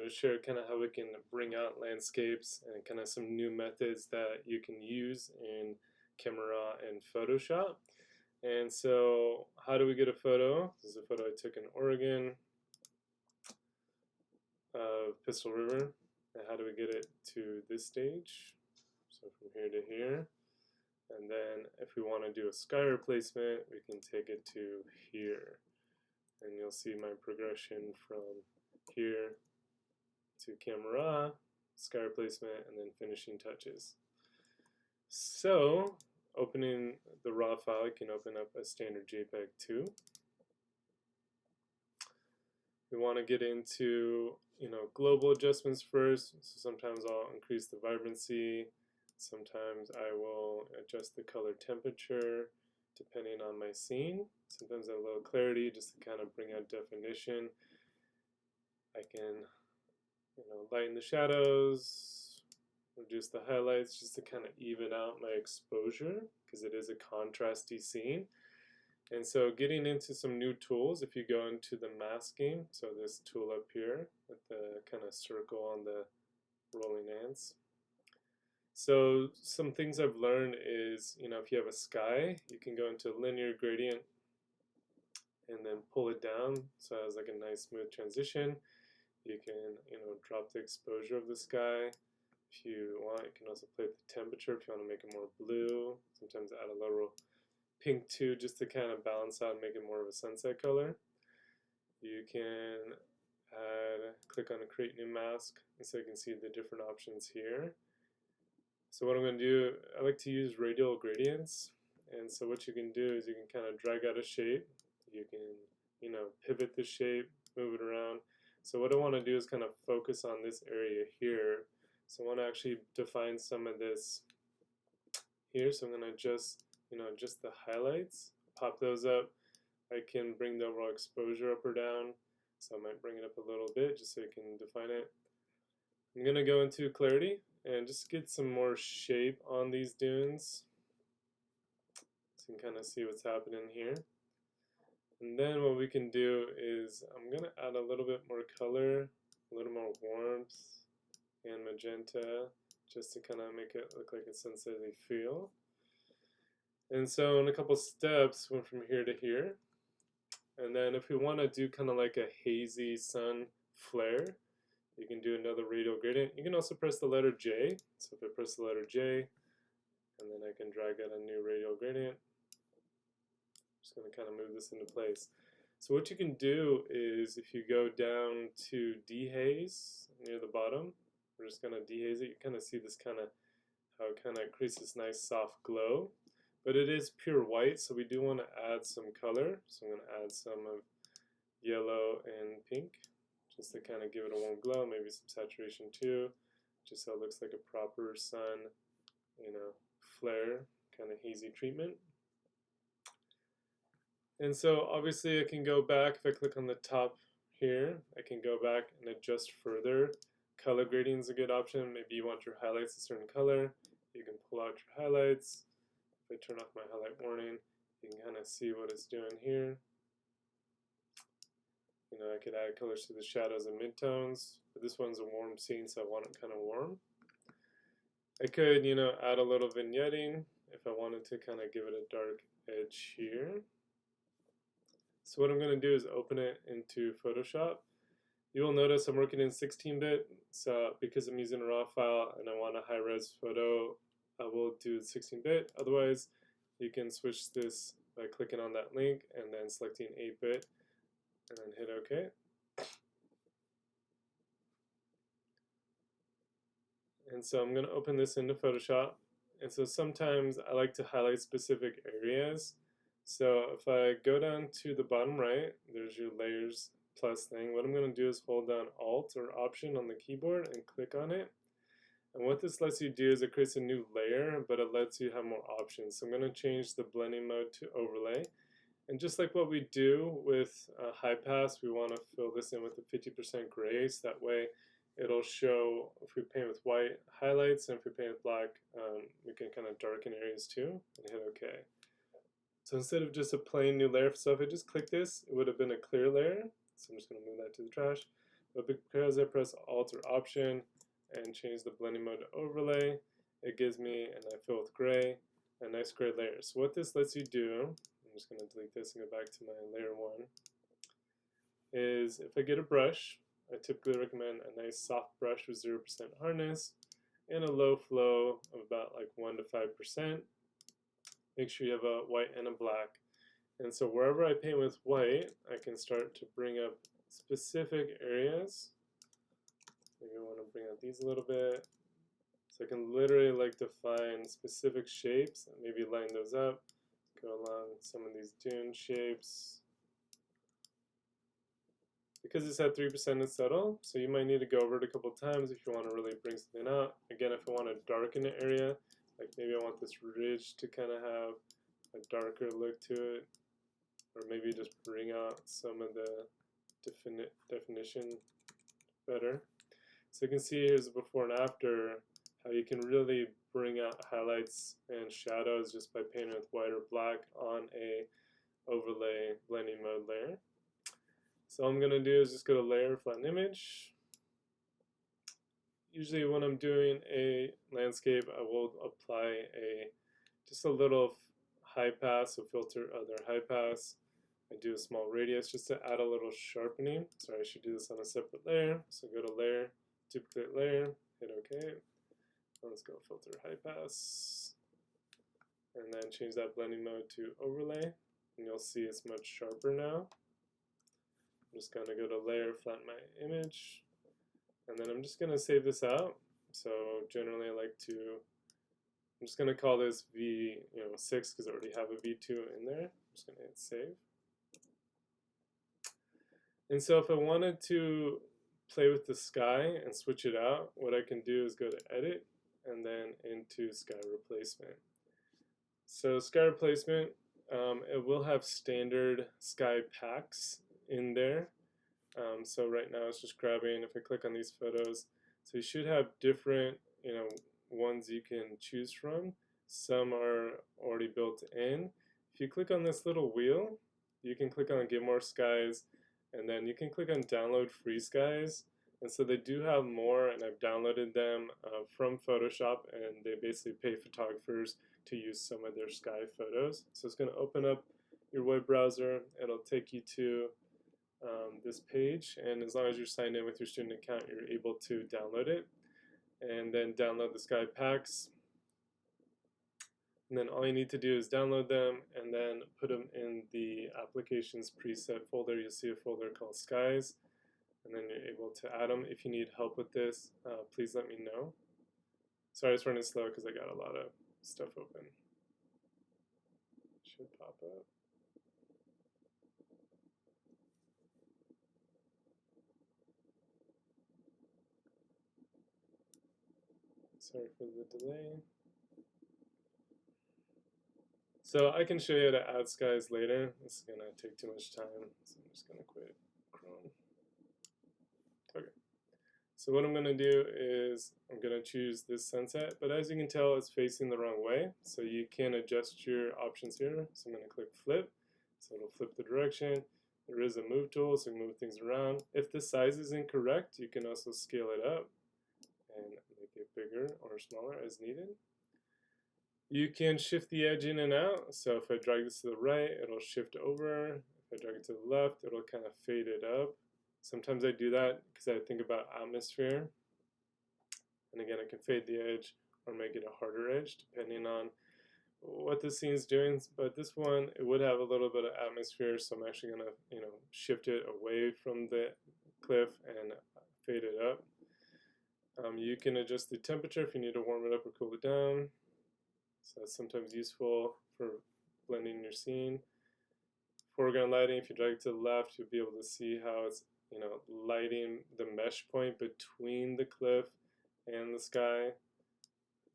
to share kind of how we can bring out landscapes and kind of some new methods that you can use in Camera and Photoshop. And so, how do we get a photo? This is a photo I took in Oregon of Pistol River. And how do we get it to this stage? So from here to here. And then if we want to do a sky replacement, we can take it to here. And you'll see my progression from here to camera, sky replacement, and then finishing touches. So, opening the raw file, you can open up a standard JPEG too. We want to get into global adjustments first. So sometimes I'll increase the vibrancy. Sometimes I will adjust the color temperature depending on my scene. Sometimes a little clarity just to kind of bring out definition. I can lighten the shadows, reduce the highlights just to kind of even out my exposure because it is a contrasty scene. And so getting into some new tools, if you go into the masking, so this tool up here with the kind of circle on the rolling ants. So some things I've learned is, if you have a sky, you can go into linear gradient and then pull it down so it has like a nice smooth transition. You can, drop the exposure of the sky. If you want, you can also play with the temperature if you want to make it more blue. Sometimes add a little pink too, just to kind of balance out and make it more of a sunset color. You can click on a create new mask, and so you can see the different options here. So what I'm going to do, I like to use radial gradients, and so what you can do is you can kind of drag out a shape. You can, pivot the shape, move it around. So what I want to do is kind of focus on this area here. So I want to actually define some of this here. So I'm going to adjust the highlights, pop those up. I can bring the overall exposure up or down. So I might bring it up a little bit just so you can define it. I'm going to go into clarity and just get some more shape on these dunes. So you can kind of see what's happening here. And then what we can do is I'm going to add a little bit more color, a little more warmth and magenta just to kind of make it look like a sunsetty feel. And so in a couple steps, went from here to here. And then if we want to do kind of like a hazy sun flare, you can do another radial gradient. You can also press the letter J. So if I press the letter J, and then I can drag out a new radial gradient. Just going to kind of move this into place. So what you can do is if you go down to dehaze near the bottom, we're just going to dehaze it. You kind of see this how it kind of creates this nice soft glow. But it is pure white, so we do want to add some color. So I'm going to add some of yellow and pink, just to kind of give it a warm glow, maybe some saturation too, just so it looks like a proper sun, flare, kind of hazy treatment. And so obviously I can go back, if I click on the top here, I can go back and adjust further. Color grading is a good option. Maybe you want your highlights a certain color. You can pull out your highlights. If I turn off my highlight warning, you can kind of see what it's doing here. I could add colors to the shadows and midtones, but this one's a warm scene, so I want it kind of warm. I could, add a little vignetting if I wanted to kind of give it a dark edge here. So what I'm going to do is open it into Photoshop. You will notice I'm working in 16-bit, so because I'm using a raw file and I want a high-res photo, I will do 16-bit. Otherwise, you can switch this by clicking on that link and then selecting 8-bit and then hit OK. And so I'm going to open this into Photoshop. And so sometimes I like to highlight specific areas. So if I go down to the bottom right, there's your layers plus thing. What I'm going to do is hold down Alt or Option on the keyboard and click on it. And what this lets you do is it creates a new layer, but it lets you have more options. So I'm going to change the blending mode to overlay. And just like what we do with high pass, we want to fill this in with a 50% gray, so that way it'll show, if we paint with white, highlights, and if we paint with black, we can kind of darken areas too, and hit OK. So instead of just a plain new layer, so if I just click this, it would have been a clear layer. So I'm just going to move that to the trash. But because I press Alt or Option and change the blending mode to overlay, it gives me, and I fill with gray, a nice gray layer. So what this lets you do, I'm just going to delete this and go back to my layer 1, is if I get a brush, I typically recommend a nice soft brush with 0% hardness and a low flow of about like 1 to 5%. Make sure you have a white and a black. And so wherever I paint with white, I can start to bring up specific areas. Maybe I want to bring out these a little bit. So I can literally like define specific shapes and maybe line those up. Go along some of these dune shapes. Because it's at 3%, it's subtle, so you might need to go over it a couple times if you want to really bring something out. Again, if I want to darken an area, like maybe I want this ridge to kind of have a darker look to it, or maybe just bring out some of the definition better. So you can see here's the before and after, how you can really bring out highlights and shadows just by painting with white or black on a overlay blending mode layer. So all I'm going to do is just go to Layer, Flatten Image. Usually when I'm doing a landscape, I will apply just a little high pass, so filter other high pass. I do a small radius just to add a little sharpening. Sorry, I should do this on a separate layer. So go to Layer, Duplicate Layer, hit OK. Let's go Filter High Pass. And then change that blending mode to Overlay. And you'll see it's much sharper now. I'm just going to go to Layer, Flatten my image, and then I'm just going to save this out. So generally I like to, I'm just going to call this V6 because I already have a V2 in there. I'm just going to hit Save. And so if I wanted to play with the sky and switch it out, what I can do is go to Edit and then into Sky Replacement. So Sky Replacement, it will have standard sky packs in there. So right now it's just grabbing, if I click on these photos, so you should have different ones you can choose from. Some are already built in. If you click on this little wheel, you can click on Get More Skies, and then you can click on Download Free Skies. And so they do have more, and I've downloaded them from Photoshop, and they basically pay photographers to use some of their sky photos. So it's going to open up your web browser. It'll take you to this page, and as long as you're signed in with your student account, you're able to download it, and then download the sky packs. And then all you need to do is download them and then put them in the applications preset folder. You'll see a folder called skies, and then you're able to add them. If you need help with this, please let me know. Sorry, it's running slow because I got a lot of stuff open. Should pop up. Sorry for the delay. So I can show you how to add skies later. This is going to take too much time, so I'm just going to quit Chrome. Okay. So what I'm going to do is I'm going to choose this sunset, but as you can tell, it's facing the wrong way. So you can adjust your options here. So I'm going to click Flip. So it'll flip the direction. There is a Move tool, so you can move things around. If the size is incorrect, you can also scale it up and make it bigger or smaller as needed. You can shift the edge in and out. So if I drag this to the right, it'll shift over. If I drag it to the left, it'll kind of fade it up. Sometimes I do that because I think about atmosphere. And again, I can fade the edge or make it a harder edge depending on what the scene's doing. But this one, it would have a little bit of atmosphere, so I'm actually going to shift it away from the cliff and fade it up. You can adjust the temperature if you need to warm it up or cool it down. So that's sometimes useful for blending your scene. Foreground lighting, if you drag it to the left, you'll be able to see how it's lighting the mesh point between the cliff and the sky.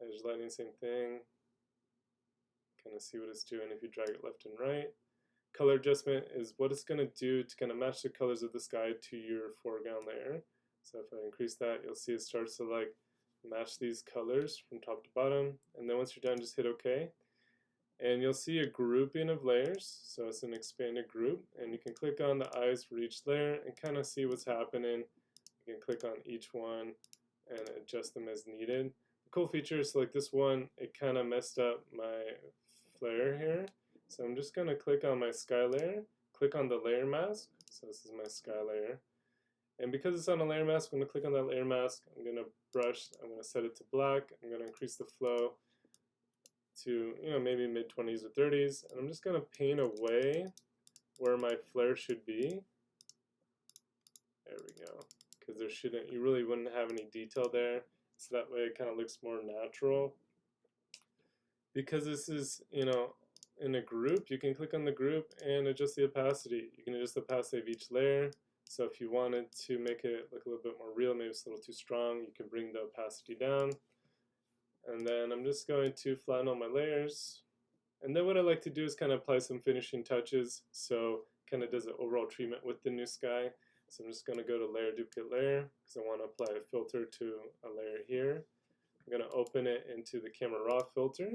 Edge lighting, same thing. Kind of see what it's doing if you drag it left and right. Color adjustment is what it's going to do to kind of match the colors of the sky to your foreground layer. So if I increase that, you'll see it starts to match these colors from top to bottom. And then once you're done, just hit OK. And you'll see a grouping of layers. So it's an expanded group. And you can click on the eyes for each layer and kind of see what's happening You can click on each one and adjust them as needed. The cool feature is like this one, it kind of messed up my flare here. So I'm just going to click on my sky layer, click on the layer mask. So this is my sky layer. And because it's on a layer mask, I'm going to click on that layer mask. I'm going to brush, I'm going to set it to black. I'm going to increase the flow to, maybe mid-20s or 30s. And I'm just going to paint away where my flare should be. There we go. Because you really wouldn't have any detail there. So that way it kind of looks more natural. Because this is, in a group, you can click on the group and adjust the opacity. You can adjust the opacity of each layer. So if you wanted to make it look a little bit more real, maybe it's a little too strong, you can bring the opacity down. And then I'm just going to flatten all my layers. And then what I like to do is kind of apply some finishing touches. So kind of does an overall treatment with the new sky. So I'm just going to go to layer, duplicate layer, because I want to apply a filter to a layer here. I'm going to open it into the camera raw filter.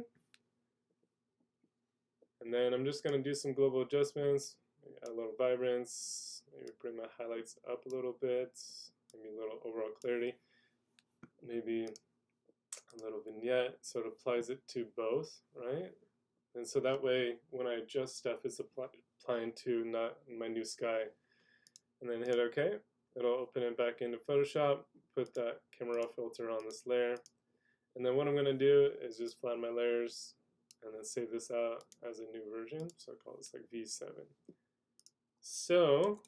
And then I'm just going to do some global adjustments, maybe add a little vibrance, maybe bring my highlights up a little bit, maybe a little overall clarity, maybe a little vignette, so it applies it to both, right? And so that way, when I adjust stuff, it's applying to not my new sky. And then hit OK. It'll open it back into Photoshop, put that camera raw filter on this layer. And then what I'm going to do is just flatten my layers and then save this out as a new version. So I call this like V7. So,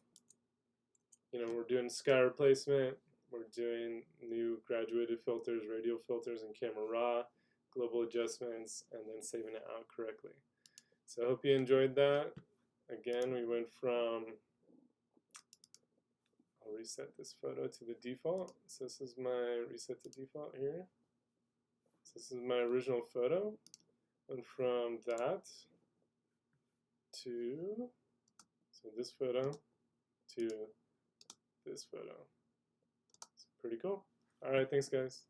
we're doing sky replacement. We're doing new graduated filters, radial filters, and camera raw, global adjustments, and then saving it out correctly. So I hope you enjoyed that. Again, we went from, I'll reset this photo to the default. So this is my reset to default here. So this is my original photo. And from that to, so this photo to this photo. It's pretty cool. All right, thanks guys.